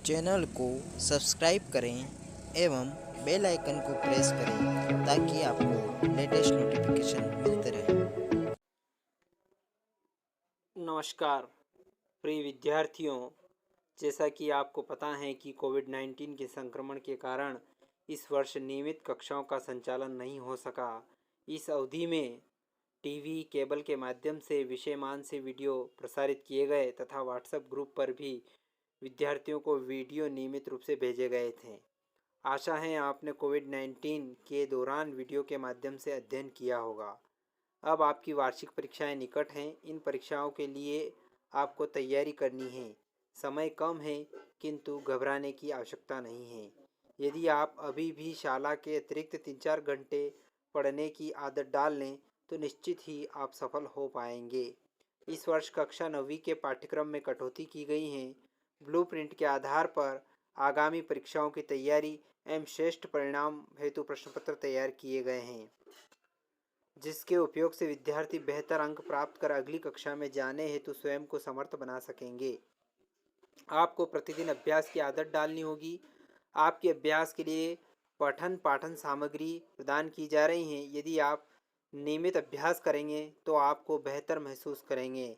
Channel को subscribe करें एवं बेल आइकन को प्रेस करें ताकि आपको लेटेस्ट नोटिफिकेशन मिलते रहे। नमस्कार प्रिय विद्यार्थियों, जैसा कि आपको पता है कि कोविड-19 के संक्रमण के कारण इस वर्ष नियमित कक्षाओं का संचालन नहीं हो सका। इस अवधि में टीवी, केबल के माध्यम से विषयमान से वीडियो प्रसारित किए गए तथा व्हाट्सएप ग्रुप पर भी विद्यार्थियों को वीडियो नियमित रूप से भेजे गए थे। आशा है आपने कोविड-19 के दौरान वीडियो के माध्यम से अध्ययन किया होगा। अब आपकी वार्षिक परीक्षाएं निकट हैं। इन परीक्षाओं के लिए आपको तैयारी करनी है। समय कम है, किंतु घबराने की आवश्यकता नहीं है। यदि आप अभी भी शाला के अतिरिक्त 3-4 घंटे पढ़ने की आदत डाल लें तो निश्चित ही आप सफल हो पाएंगे। इस वर्ष कक्षा 9वीं के पाठ्यक्रम में कटौती की गई है। ब्लूप्रिंट के आधार पर आगामी परीक्षाओं की तैयारी एवं श्रेष्ठ परिणाम हेतु प्रश्नपत्र तैयार किए गए हैं, जिसके उपयोग से विद्यार्थी बेहतर अंक प्राप्त कर अगली कक्षा में जाने हेतु स्वयं को समर्थ बना सकेंगे। आपको प्रतिदिन अभ्यास की आदत डालनी होगी। आपके अभ्यास के लिए पठन पाठन सामग्री प्रदान की जा रही हैं। यदि आप नियमित अभ्यास करेंगे तो आपको बेहतर महसूस करेंगे।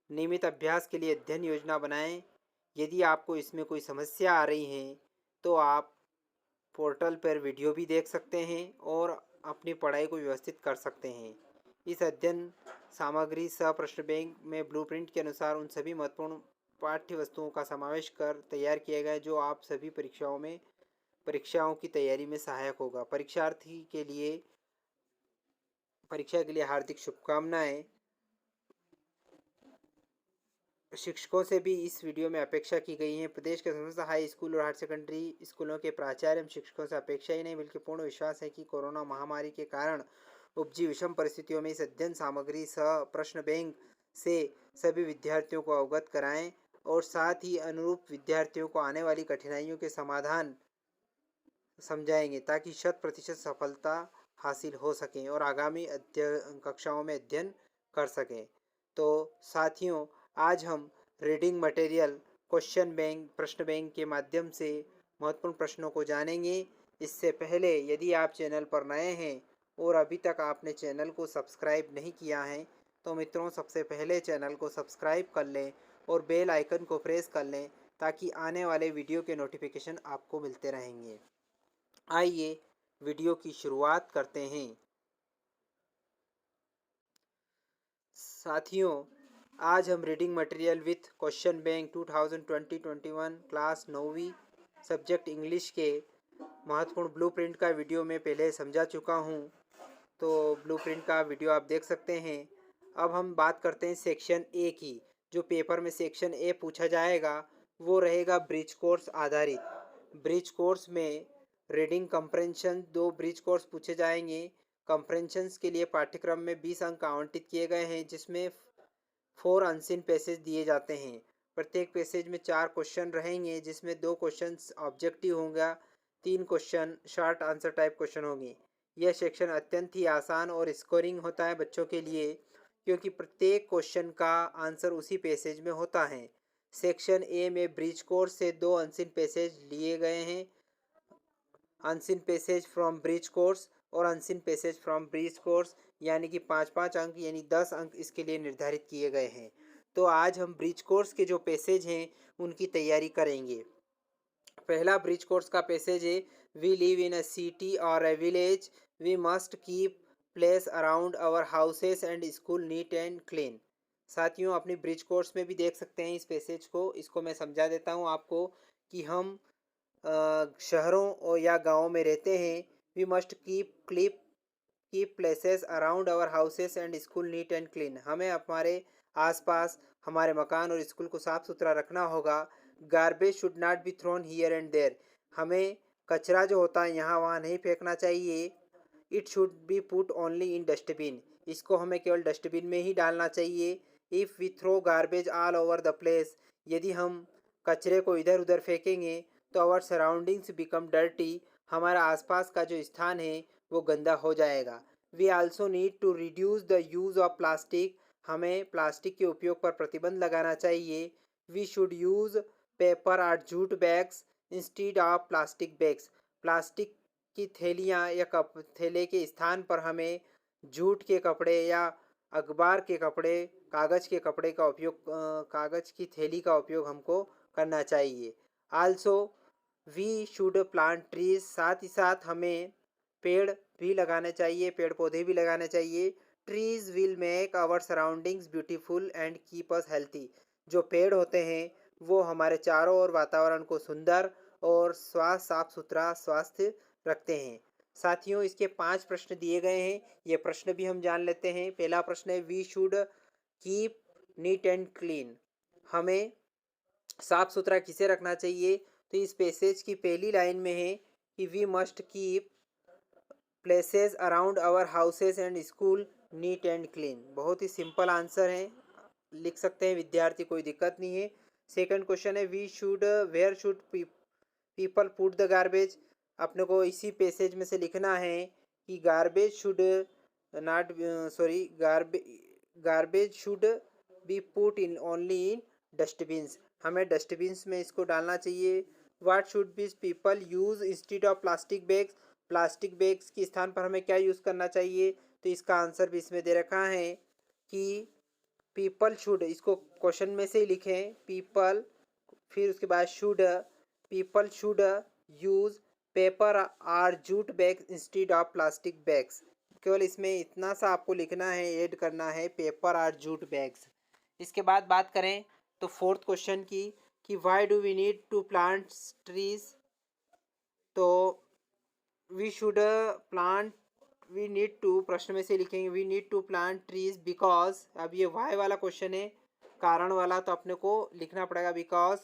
नियमित अभ्यास के लिए अध्ययन योजना बनाएं। यदि आपको इसमें कोई समस्या आ रही है तो आप पोर्टल पर वीडियो भी देख सकते हैं और अपनी पढ़ाई को व्यवस्थित कर सकते हैं। इस अध्ययन सामग्री सह प्रश्न बैंक में ब्लूप्रिंट के अनुसार उन सभी महत्वपूर्ण पाठ्य वस्तुओं का समावेश कर तैयार किया गया है जो आप सभी परीक्षाओं की तैयारी में सहायक होगा। परीक्षा के लिए हार्दिक शुभकामनाएं। शिक्षकों से भी इस वीडियो में अपेक्षा की गई है। प्रदेश के समस्त हाई स्कूल और हायर सेकेंडरी स्कूलों के प्राचार्य एवं शिक्षकों से अपेक्षा ही नहीं बल्कि पूर्ण विश्वास है कि कोरोना महामारी के कारण उपजी विषम परिस्थितियों में इस अध्ययन सामग्री सह प्रश्न बैंक से सभी विद्यार्थियों को अवगत कराएं और साथ ही अनुरूप विद्यार्थियों को आने वाली कठिनाइयों के समाधान समझाएंगे ताकि 100% सफलता हासिल हो सकें और आगामी कक्षाओं में अध्ययन कर सकें। तो साथियों, आज हम रीडिंग मटेरियल क्वेश्चन बैंक प्रश्न बैंक के माध्यम से महत्वपूर्ण प्रश्नों को जानेंगे। इससे पहले यदि आप चैनल पर नए हैं और अभी तक आपने चैनल को सब्सक्राइब नहीं किया है तो मित्रों, सबसे पहले चैनल को सब्सक्राइब कर लें और बेल आइकन को प्रेस कर लें ताकि आने वाले वीडियो के नोटिफिकेशन आपको मिलते रहेंगे। आइए वीडियो की शुरुआत करते हैं। साथियों, आज हम reading material with question bank 2020-21 class 9वीं सब्जेक्ट इंग्लिश के महत्वपूर्ण ब्लूप्रिंट का वीडियो में पहले समझा चुका हूं, तो ब्लूप्रिंट का वीडियो आप देख सकते हैं। अब हम बात करते हैं सेक्शन ए की। जो पेपर में सेक्शन ए पूछा जाएगा वो रहेगा ब्रिज कोर्स आधारित। ब्रिज कोर्स में रीडिंग कंप्रेंशन 2 ब्रिज कोर्स पूछे जाएंगे। कंप्रेंशंस के लिए पाठ्यक्रम में 20 अंक आवंटित किए गए हैं, जिसमें 4 अनसीन पैसेज दिए जाते हैं। प्रत्येक पैसेज में 4 क्वेश्चन रहेंगे, जिसमें 2 क्वेश्चन ऑब्जेक्टिव होगा, 3 question short answer type question होंगे। यह सेक्शन अत्यंत ही आसान और स्कोरिंग होता है बच्चों के लिए, क्योंकि प्रत्येक क्वेश्चन का आंसर उसी पैसेज में होता है। सेक्शन ए में ब्रिज कोर्स से 2 अनसीन पैसेज लिए गए हैं, unseen passage from bridge course और unseen passage from bridge course, यानी कि 5-5 अंक यानी 10 अंक इसके लिए निर्धारित किए गए हैं। तो आज हम ब्रिज कोर्स के जो पैसेज हैं उनकी तैयारी करेंगे। पहला ब्रिज कोर्स का पैसेज है, we live in a city और a village, we must keep place around our houses and school neat and clean. साथियों, अपनी ब्रिज कोर्स में भी देख सकते हैं इस पैसेज को। इसको मैं समझा देता हूँ आपको कि हम शहरों और या गाँव में रहते हैं। We must keep places around our houses and school neat and clean. हमें हमारे आसपास हमारे मकान और स्कूल को साफ़ सुथरा रखना होगा। Garbage should not be thrown here and there. हमें कचरा जो होता है यहाँ वहाँ नहीं फेंकना चाहिए। It should be put only in dustbin. इसको हमें केवल डस्टबिन में ही डालना चाहिए। If we throw garbage all over the place, यदि हम कचरे को इधर उधर फेंकेंगे तो आवर सराउंडिंग्स बिकम डर्टी। हमारा आसपास का जो स्थान है वो गंदा हो जाएगा। We also need to reduce the use of plastic. हमें प्लास्टिक के उपयोग पर प्रतिबंध लगाना चाहिए। वी शुड यूज़ पेपर और jute bags instead of plastic bags. Plastic की थैलियाँ या कप थैले के स्थान पर हमें जूट के कपड़े या अखबार के कपड़े, कागज़ के कपड़े का उपयोग, कागज़ की थैली का उपयोग हमको करना चाहिए। Also we should plant trees, साथ ही साथ हमें पेड़ भी लगाने चाहिए, पेड़ पौधे भी लगाने चाहिए। Trees will make our surroundings beautiful and keep us healthy. जो पेड़ होते हैं वो हमारे चारों ओर वातावरण को सुंदर और साफ सुथरा स्वास्थ्य रखते हैं। साथियों, इसके 5 प्रश्न दिए गए हैं, ये प्रश्न भी हम जान लेते हैं। पहला प्रश्न है we should keep neat and clean. हमें साफ सुथरा किसे रखना चाहिए? तो इस पैसेज की पहली लाइन में है कि we must keep places around our houses and school neat and clean. बहुत ही सिंपल आंसर है, लिख सकते हैं विद्यार्थी, कोई दिक्कत नहीं है। सेकंड क्वेश्चन है we should where should people put the garbage. अपने को इसी पैसेज में से लिखना है कि garbage should not sorry garbage should be put in only in dustbins. हमें डस्टबिन्स में इसको डालना चाहिए। What should be people use instead of plastic bags. Plastic bags के स्थान पर हमें क्या यूज़ करना चाहिए? तो इसका आंसर भी इसमें दे रखा है कि पीपल शुड, इसको क्वेश्चन में से ही लिखें, पीपल फिर उसके बाद should, people should use paper or jute bag instead of plastic bags. केवल इसमें इतना सा आपको लिखना है, ऐड करना है, पेपर आर जूट बैग्स। इसके बाद बात करें तो फोर्थ क्वेश्चन की कि why do we need to plant trees. तो we should plant, we need to, प्रश्न में से लिखेंगे we need to plant trees because. अब ये वाई वाला क्वेश्चन है, कारण वाला, तो अपने को लिखना पड़ेगा बिकॉज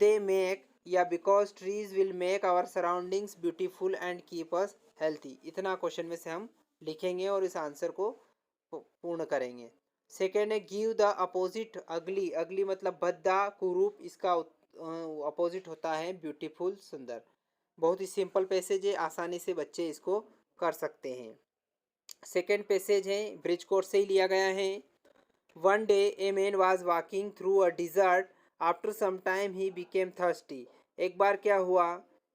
दे मेक, या because trees will make our surroundings beautiful and keep us healthy. इतना क्वेश्चन में से हम लिखेंगे और इस आंसर को पूर्ण करेंगे। सेकेंड है गिव द अपोजिट अगली। अगली मतलब भद्दा, कुरूप, इसका अपोजिट होता है ब्यूटीफुल, सुंदर। बहुत ही सिंपल पैसेज है, आसानी से बच्चे इसको कर सकते हैं। सेकेंड पैसेज है ब्रिज कोर्स से ही लिया गया है। One day a man was walking through a desert, after some time he became thirsty. एक बार क्या हुआ,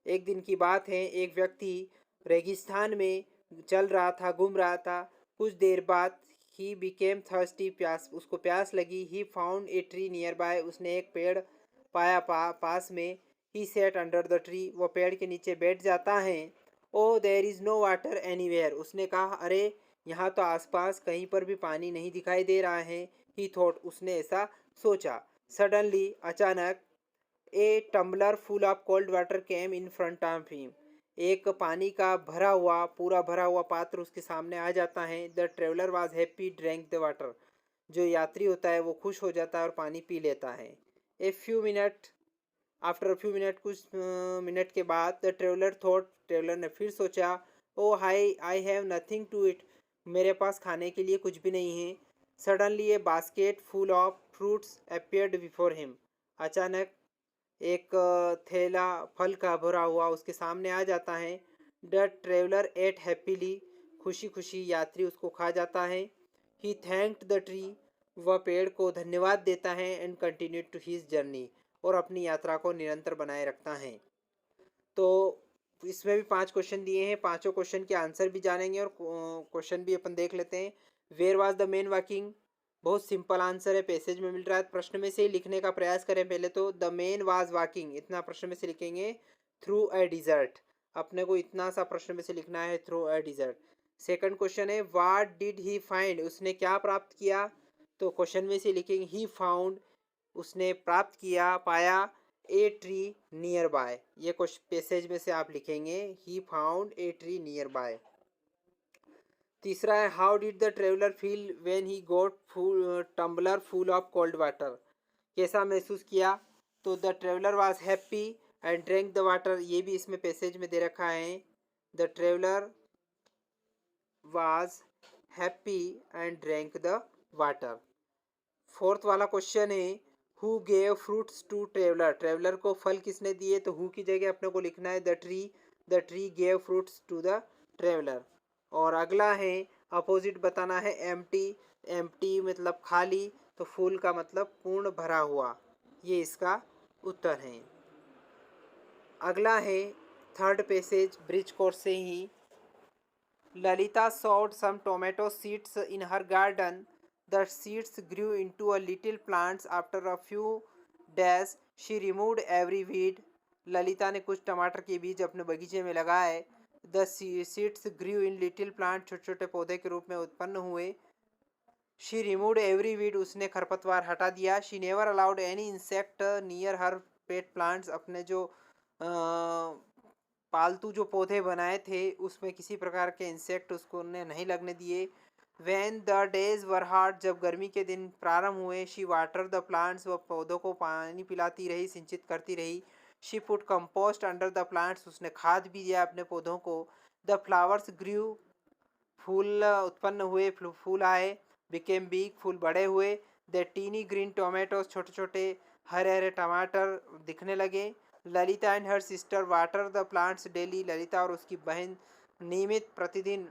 एक दिन की बात है, एक व्यक्ति रेगिस्तान में चल रहा था, घूम रहा था। कुछ देर बाद ही बिकेम थर्स्टी, प्यास, उसको प्यास लगी। He found a tree nearby, उसने एक पेड़ पाया पास में। He sat under the tree, वो पेड़ के नीचे बैठ जाता है। Oh there is no water anywhere, उसने कहा अरे यहाँ तो आसपास कहीं पर भी पानी नहीं दिखाई दे रहा है। ही थॉट, उसने ऐसा सोचा। सडनली, अचानक, a tumbler full of cold water came in front of him, एक पानी का भरा हुआ, पूरा भरा हुआ पात्र उसके सामने आ जाता है। The traveller was happy drank the water, जो यात्री होता है वो खुश हो जाता है और पानी पी लेता है। A few minute after a few minute, कुछ मिनट के बाद, द ट्रेवलर थॉट, ट्रेवलर ने फिर सोचा, oh hi I have nothing to eat, मेरे पास खाने के लिए कुछ भी नहीं है। Suddenly a basket full of fruits appeared before him, अचानक एक थैला फल का भरा हुआ उसके सामने आ जाता है। द ट्रेवलर एट हैप्पीली, खुशी खुशी यात्री उसको खा जाता है। ही थैंक्ड द ट्री, वह पेड़ को धन्यवाद देता है। And continue to his journey, और अपनी यात्रा को निरंतर बनाए रखता है। तो इसमें भी 5 क्वेश्चन दिए हैं, पांचों क्वेश्चन के आंसर भी जानेंगे और क्वेश्चन भी अपन देख लेते हैं। Where was the man walking, बहुत सिंपल आंसर है, पैसेज में मिल रहा है। प्रश्न में से ही लिखने का प्रयास करें पहले तो। द मैन वाज वॉकिंग, इतना प्रश्न में से लिखेंगे। थ्रू अ डिजर्ट, अपने को इतना सा प्रश्न में से लिखना है, through a desert. Second question है व्हाट डिड ही फाइंड, उसने क्या प्राप्त किया? तो क्वेश्चन में से लिखेंगे ही फाउंड, उसने प्राप्त किया, पाया, ए ट्री नियर बाय। ये कुछ पैसेज में से आप लिखेंगे he found a tree nearby. तीसरा है how did the traveller feel when he got full tumbler full of cold water, कैसा महसूस किया? तो the traveller was happy and drank the water, ये भी इसमें पैसेज में दे रखा है। The traveller was happy and drank the water. Fourth वाला क्वेश्चन है who gave fruits to traveller, traveller को फल किसने दिए? तो हु की जगह अपने को लिखना है the tree gave fruits to the traveller. और अगला है अपोजिट बताना है एम्प्टी, एम्प्टी मतलब खाली, तो फुल का मतलब पूर्ण भरा हुआ, ये इसका उत्तर हैं। अगला है थर्ड पैसेज ब्रिज कोर्स से ही। Lalita sowed some tomato seeds in her garden. The seeds grew into a little plants. After a few days, she removed every weed. Lalita ने कुछ टमाटर के बीज अपने बगीचे में लगाए। The seeds grew in little plant, छोटे छोटे पौधे के रूप में उत्पन्न हुए। शी रिमूव्ड एवरी वीड, उसने खरपतवार हटा दिया। She never allowed any insect near her pet plants, अपने जो पालतू जो पौधे बनाए थे उसमें किसी प्रकार के इंसेक्ट उसको ने नहीं लगने दिए। When the days were hot, जब गर्मी के दिन प्रारंभ हुए, शी वाटर द प्लांट्स, वह पौधों को पानी पिलाती रही, सिंचित करती रही। She put compost under the plants, उसने खाद भी दिया अपने पौधों को। द फ्लावर्स ग्रू, फूल उत्पन्न हुए, फूल आए। बिकेम बिग, फूल बड़े हुए। द टीनी ग्रीन टोमेटोज, छोटे छोटे हरे हरे टमाटर दिखने लगे। Lalita and her sister water the plants daily, Lalita और उसकी बहन नियमित प्रतिदिन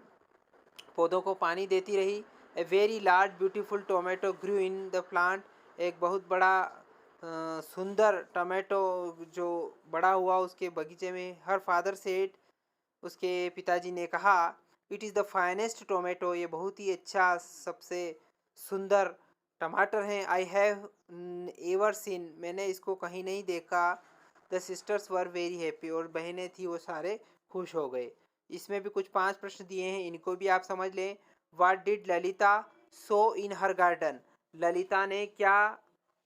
पौधों को पानी देती रही। A very large beautiful tomato grew in the plant, एक बहुत बड़ा सुंदर टमाटो जो बड़ा हुआ उसके बगीचे में। हर फादर सेड, उसके पिताजी ने कहा, it is the finest tomato, ये बहुत ही अच्छा सबसे सुंदर टमाटर हैं। आई हैव एवर सीन, मैंने इसको कहीं नहीं देखा। The sisters were very happy, और बहनें थी वो सारे खुश हो गए। इसमें भी कुछ 5 प्रश्न दिए हैं, इनको भी आप समझ लें। What did Lalita so in her garden, Lalita ने क्या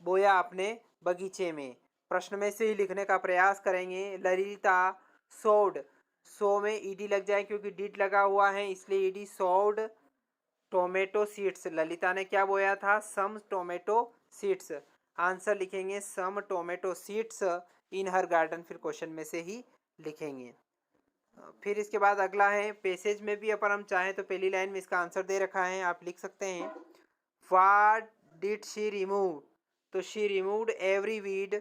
बोया अपने बगीचे में। प्रश्न में से ही लिखने का प्रयास करेंगे। ललिता सोड, सो में ईडी लग जाए क्योंकि डिड लगा हुआ है इसलिए ईडी। सोड टोमेटो सीड्स, ललिता ने क्या बोया था, सम टोमेटो सीड्स। आंसर लिखेंगे some tomato seeds in her garden, फिर क्वेश्चन में से ही लिखेंगे। फिर इसके बाद अगला है पैसेज में भी अपन हम चाहें तो पहली लाइन में इसका आंसर दे रखा है, आप लिख सकते हैं। व्हाट डिड शी रिमूव, तो शी रिमूव्ड एवरी वीड,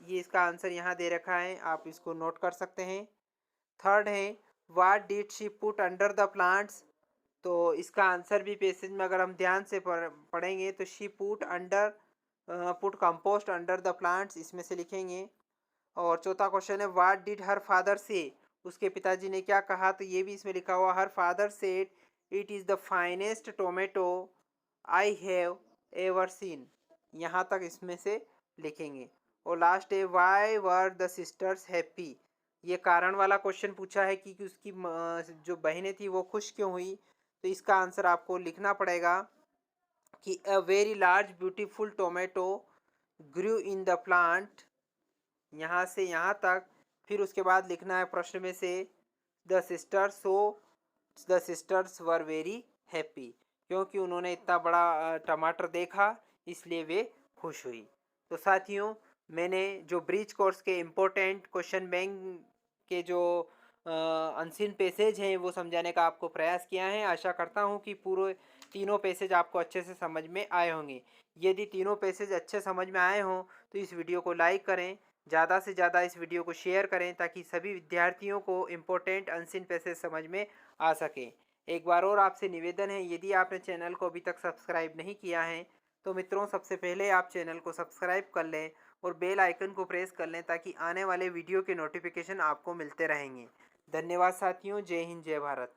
ये इसका आंसर यहाँ दे रखा है, आप इसको नोट कर सकते हैं। थर्ड है what did she put under the plants, तो इसका आंसर भी पैसेज में अगर हम ध्यान से पढ़ेंगे तो she put under put compost under the plants, इसमें से लिखेंगे। और चौथा क्वेश्चन है व्हाट डिड हर फादर से, उसके पिताजी ने क्या कहा, तो ये भी इसमें लिखा हुआ, her father said it is the finest tomato I have ever seen, यहाँ तक इसमें से लिखेंगे। और लास्ट है why were the sisters happy, ये कारण वाला क्वेश्चन पूछा है कि उसकी जो बहनें थी वो खुश क्यों हुई, तो इसका आंसर आपको लिखना पड़ेगा कि a very large beautiful tomato grew in the plant, यहाँ से यहाँ तक। फिर उसके बाद लिखना है प्रश्न में से the sisters, so the sisters were very happy, क्योंकि उन्होंने इतना बड़ा टमाटर देखा इसलिए वे खुश हुई। तो साथियों, मैंने जो ब्रिज कोर्स के इम्पोर्टेंट क्वेश्चन बैंक के जो अनसीन पैसेज हैं वो समझाने का आपको प्रयास किया है। आशा करता हूँ कि पूरे तीनों पैसेज आपको अच्छे से समझ में आए होंगे। यदि तीनों पैसेज अच्छे समझ में आए हों तो इस वीडियो को लाइक करें, ज़्यादा से ज़्यादा इस वीडियो को शेयर करें ताकि सभी विद्यार्थियों को इम्पोर्टेंट अनसीन पैसेज समझ में आ सकें। एक बार और आपसे निवेदन है, यदि आपने चैनल को अभी तक सब्सक्राइब नहीं किया है तो मित्रों सबसे पहले आप चैनल को सब्सक्राइब कर लें और बेल आइकन को प्रेस कर लें ताकि आने वाले वीडियो के नोटिफिकेशन आपको मिलते रहेंगे। धन्यवाद साथियों, जय हिंद जय भारत।